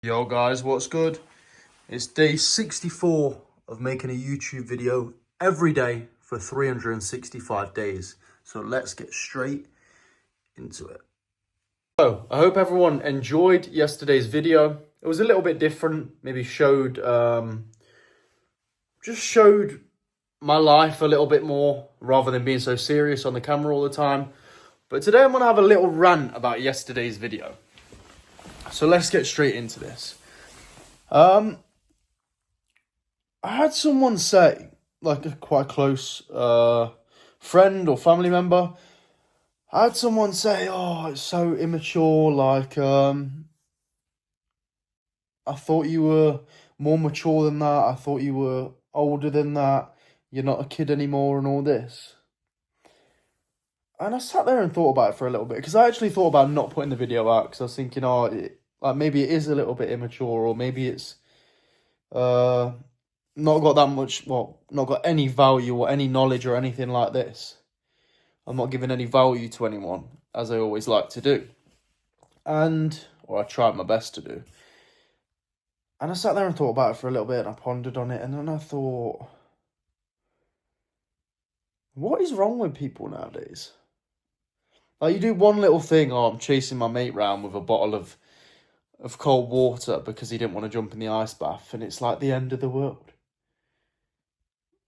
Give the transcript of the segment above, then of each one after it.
Yo guys, what's good? It's day 64 of making a YouTube video every day for 365 days. So let's get straight into it. So I hope everyone enjoyed yesterday's video. It was a little bit different, maybe just showed my life a little bit more rather than being so serious on the camera all the time. But today I'm gonna have a little rant about yesterday's video. So let's get straight into this. I had someone say, like a quite close friend or family member, I had someone say, "Oh, it's so immature. I thought you were more mature than that. I thought you were older than that. You're not a kid anymore, and all this." And I sat there and thought about it for a little bit because I actually thought about not putting the video out because I was thinking, like maybe it is a little bit immature, or maybe it's uh not got that much, well, not got any value or any knowledge or anything like this. I'm not giving any value to anyone, as I always like to do. Or I tried my best to do. And I sat there and thought about it for a little bit and I pondered on it. And then I thought, what is wrong with people nowadays? Like, you do one little thing, I'm chasing my mate round with a bottle of cold water because he didn't want to jump in the ice bath. And it's like the end of the world.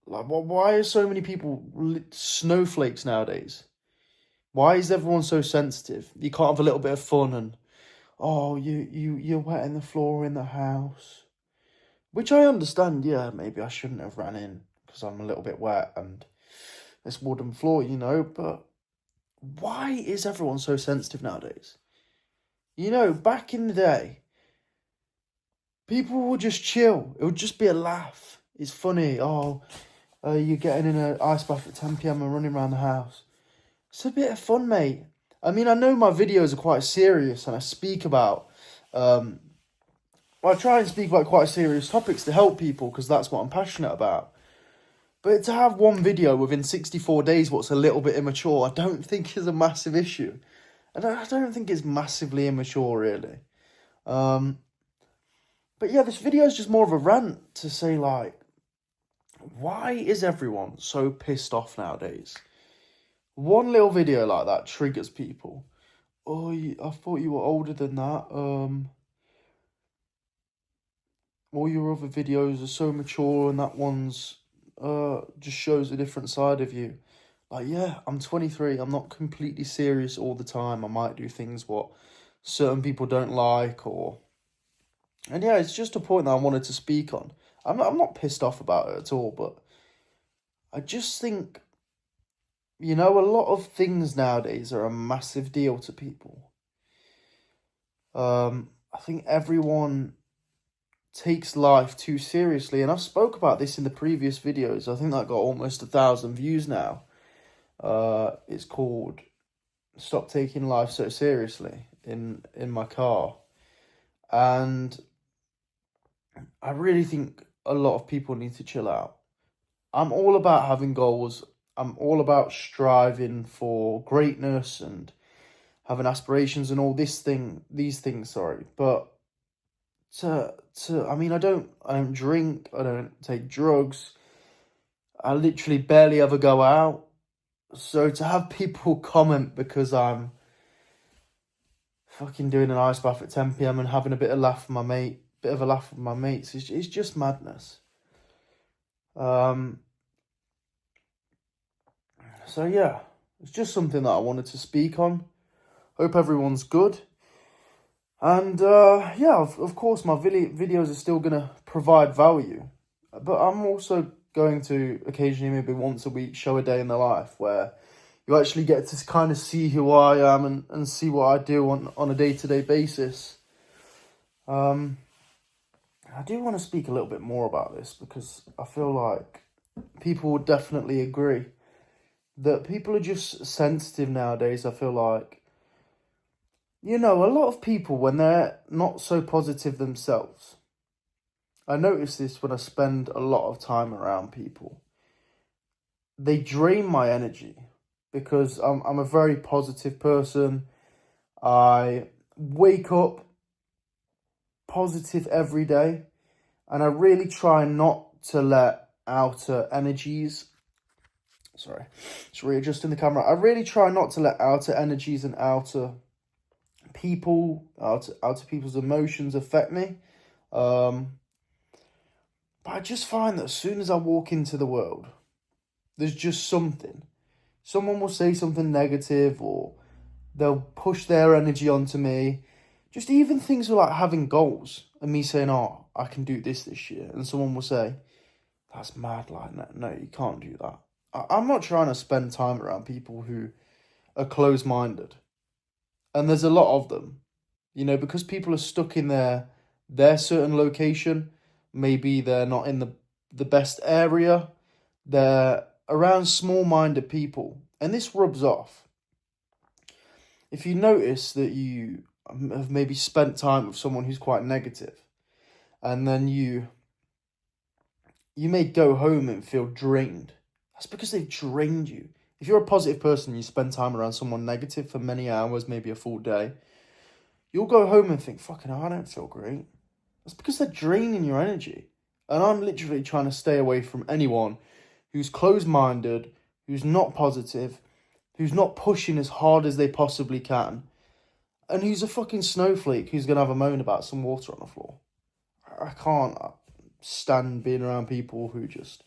Like, why are so many people snowflakes nowadays? Why is everyone so sensitive? You can't have a little bit of fun and, oh, you're wetting the floor in the house. Which I understand, yeah, maybe I shouldn't have ran in because I'm a little bit wet and this wooden floor, but why is everyone so sensitive nowadays? Back in the day, people would just chill. It would just be a laugh. It's funny. Oh, you're getting in an ice bath at 10 p.m. and running around the house. It's a bit of fun, mate. I mean, I know my videos are quite serious and I speak about, I try and speak about quite serious topics to help people because that's what I'm passionate about. But to have one video within 64 days what's a little bit immature, I don't think is a massive issue. And I don't think it's massively immature, really. But yeah, this video is just more of a rant to say, like, why is everyone so pissed off nowadays? One little video like that triggers people. Oh, I thought you were older than that. All your other videos are so mature, and that one's just shows a different side of you. Like, yeah, I'm 23. I'm not completely serious all the time. I might do things what certain people don't like, and yeah, it's just a point that I wanted to speak on. I'm not pissed off about it at all, but I just think, a lot of things nowadays are a massive deal to people. I think everyone takes life too seriously, and I spoke about this in the previous videos. I think that got almost 1,000 views now. It's called "Stop Taking Life So Seriously" in my car, and I really think a lot of people need to chill out. I'm all about having goals. I'm all about striving for greatness and having aspirations and all these things, sorry. But I mean, I don't drink, I don't take drugs. I literally barely ever go out. So to have people comment because I'm fucking doing an ice bath at 10 p.m. and having a bit of a laugh with my mates, it's just madness. So yeah, it's just something that I wanted to speak on. Hope everyone's good. And yeah, of course, my videos are still going to provide value. But I'm also going to occasionally, maybe once a week, show a day in the life where you actually get to kind of see who I am and see what I do on a day-to-day basis. I do want to speak a little bit more about this because I feel like people would definitely agree that people are just sensitive nowadays. I feel like, a lot of people, when they're not so positive themselves, I notice this when I spend a lot of time around people, they drain my energy because I'm a very positive person. I wake up positive every day. And I really try not to let outer energies... Sorry, just readjusting the camera. I really try not to let outer energies and outer people's emotions affect me. But I just find that as soon as I walk into the world, there's just something. Someone will say something negative, or they'll push their energy onto me. Just even things like having goals and me saying, oh, I can do this year. And someone will say, that's mad, like, no, you can't do that. I'm not trying to spend time around people who are closed-minded. And there's a lot of them, you know, because people are stuck in their certain location. Maybe they're not in the best area. They're around small-minded people. And this rubs off. If you notice that you have maybe spent time with someone who's quite negative, and then you may go home and feel drained, that's because they've drained you. If you're a positive person, you spend time around someone negative for many hours, maybe a full day, you'll go home and think, fucking hell, I don't feel great. That's because they're draining your energy. And I'm literally trying to stay away from anyone who's closed-minded, who's not positive, who's not pushing as hard as they possibly can, and who's a fucking snowflake who's going to have a moan about some water on the floor. I can't stand being around people who just...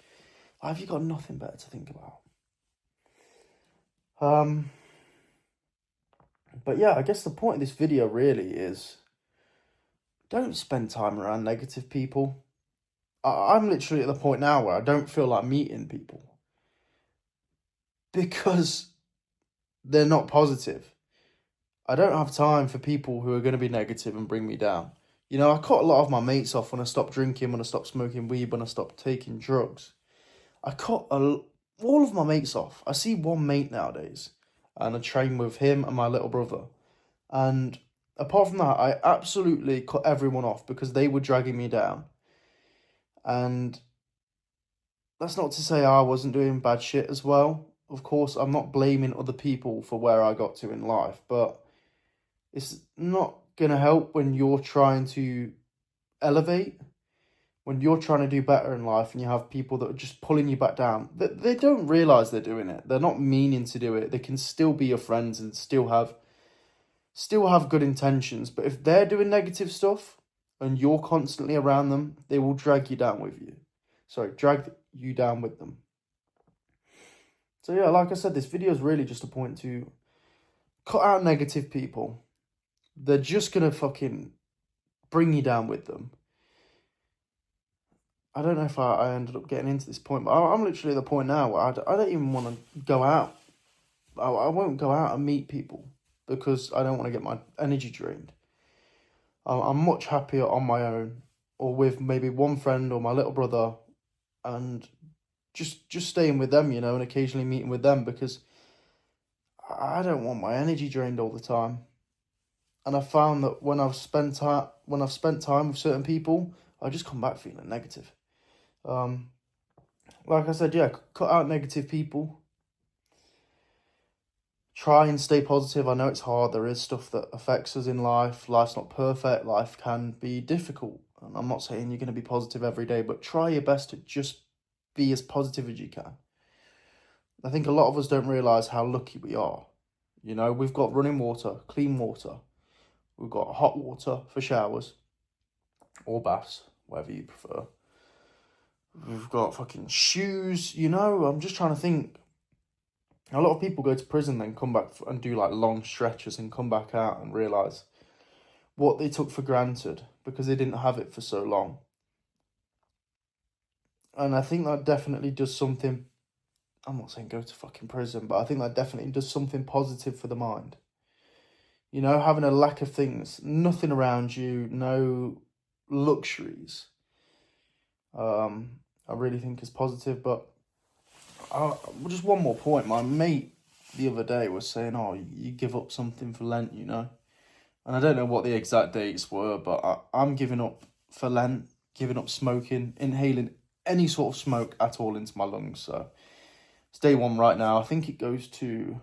Have you got nothing better to think about? But yeah, I guess the point of this video really is, don't spend time around negative people. I'm literally at the point now where I don't feel like meeting people because they're not positive. I don't have time for people who are going to be negative and bring me down. You know, I cut a lot of my mates off when I stopped drinking, when I stopped smoking weed, when I stopped taking drugs. I cut all of my mates off. I see one mate nowadays, and I train with him and my little brother. And apart from that, I absolutely cut everyone off because they were dragging me down. And that's not to say I wasn't doing bad shit as well. Of course, I'm not blaming other people for where I got to in life, but it's not going to help when you're trying to elevate, when you're trying to do better in life and you have people that are just pulling you back down. They don't realise they're doing it. They're not meaning to do it. They can still be your friends and still have good intentions. But if they're doing negative stuff and you're constantly around them, they will drag you down with you. Drag you down with them. So yeah, like I said, this video is really just a point to cut out negative people. They're just going to fucking bring you down with them. I don't know if I ended up getting into this point, but I'm literally at the point now where I don't even want to go out. I won't go out and meet people because I don't want to get my energy drained. I'm much happier on my own or with maybe one friend or my little brother and just staying with them, you know, and occasionally meeting with them because I don't want my energy drained all the time. And I found that when I've spent time with certain people, I just come back feeling negative. Like I said, yeah, cut out negative people. Try and stay positive. I know it's hard. There is stuff that affects us in life. Life's not perfect. Life can be difficult. And I'm not saying you're going to be positive every day, but try your best to just be as positive as you can. I think a lot of us don't realise how lucky we are. You know, we've got running water, clean water. We've got hot water for showers or baths, whatever you prefer. We've got fucking shoes, you know, I'm just trying to think. A lot of people go to prison then come back and do like long stretches and come back out and realise what they took for granted because they didn't have it for so long. And I think that definitely does something, I'm not saying go to fucking prison, but I think that definitely does something positive for the mind. You know, having a lack of things, nothing around you, no luxuries, I really think is positive. But just one more point. My mate the other day was saying, oh, you give up something for Lent, you know. And I don't know what the exact dates were, but I'm giving up for Lent, giving up smoking, inhaling any sort of smoke at all into my lungs. So it's day one right now. I think it goes to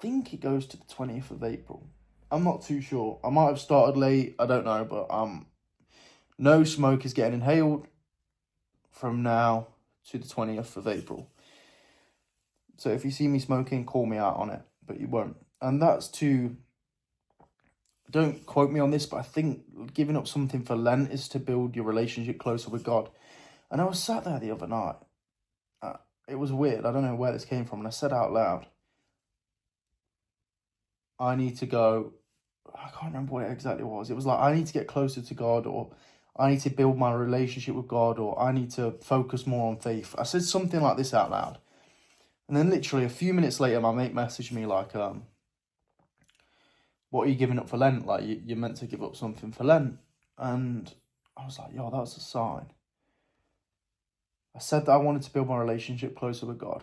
the 20th of April. I'm not too sure. I might have started late. I don't know, but No smoke is getting inhaled from now to the 20th of April. So if you see me smoking, call me out on it, but you won't. And that's to, don't quote me on this, but I think giving up something for Lent is to build your relationship closer with God. And I was sat there the other night. It was weird. I don't know where this came from. And I said out loud, I need to go, I can't remember what it exactly was. It was like, I need to get closer to God, or I need to build my relationship with God, or I need to focus more on faith. I said something like this out loud. And then literally a few minutes later, my mate messaged me like, what are you giving up for Lent? Like, you're meant to give up something for Lent. And I was like, yo, that was a sign. I said that I wanted to build my relationship closer with God.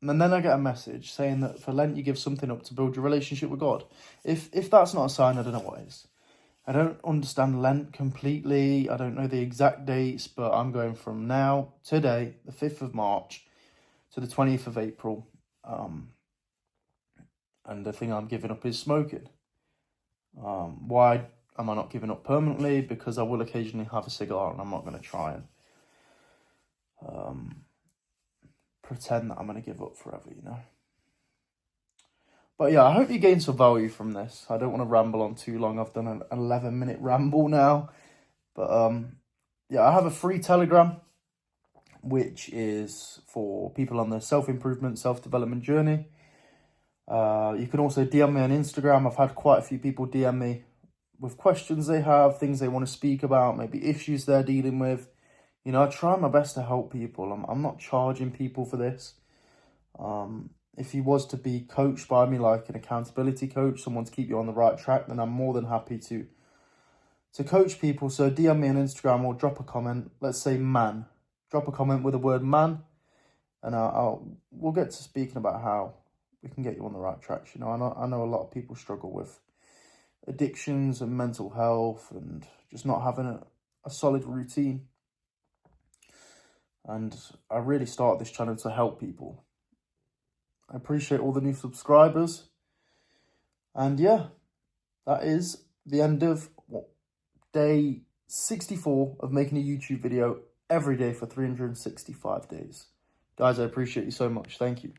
And then I get a message saying that for Lent, you give something up to build your relationship with God. If that's not a sign, I don't know what is. I don't understand Lent completely. I don't know the exact dates, but I'm going from now, today, the 5th of March, to the 20th of April. And the thing I'm giving up is smoking. Why am I not giving up permanently? Because I will occasionally have a cigar, and I'm not going to try and pretend that I'm going to give up forever, you know. But yeah, I hope you gain some value from this. I don't want to ramble on too long. I've done an 11-minute ramble now. But yeah, I have a free Telegram, which is for people on the self-improvement, self-development journey. You can also DM me on Instagram. I've had quite a few people DM me with questions they have, things they want to speak about, maybe issues they're dealing with. You know, I try my best to help people. I'm not charging people for this. If you was to be coached by me, like an accountability coach, someone to keep you on the right track, then I'm more than happy to coach people. So DM me on Instagram or drop a comment. Let's say man. Drop a comment with the word man, and we'll get to speaking about how we can get you on the right track. You know, I know a lot of people struggle with addictions and mental health and just not having a solid routine. And I really started this channel to help people. I appreciate all the new subscribers. And yeah, that is the end of day 64 of making a YouTube video every day for 365 days. Guys, I appreciate you so much. Thank you.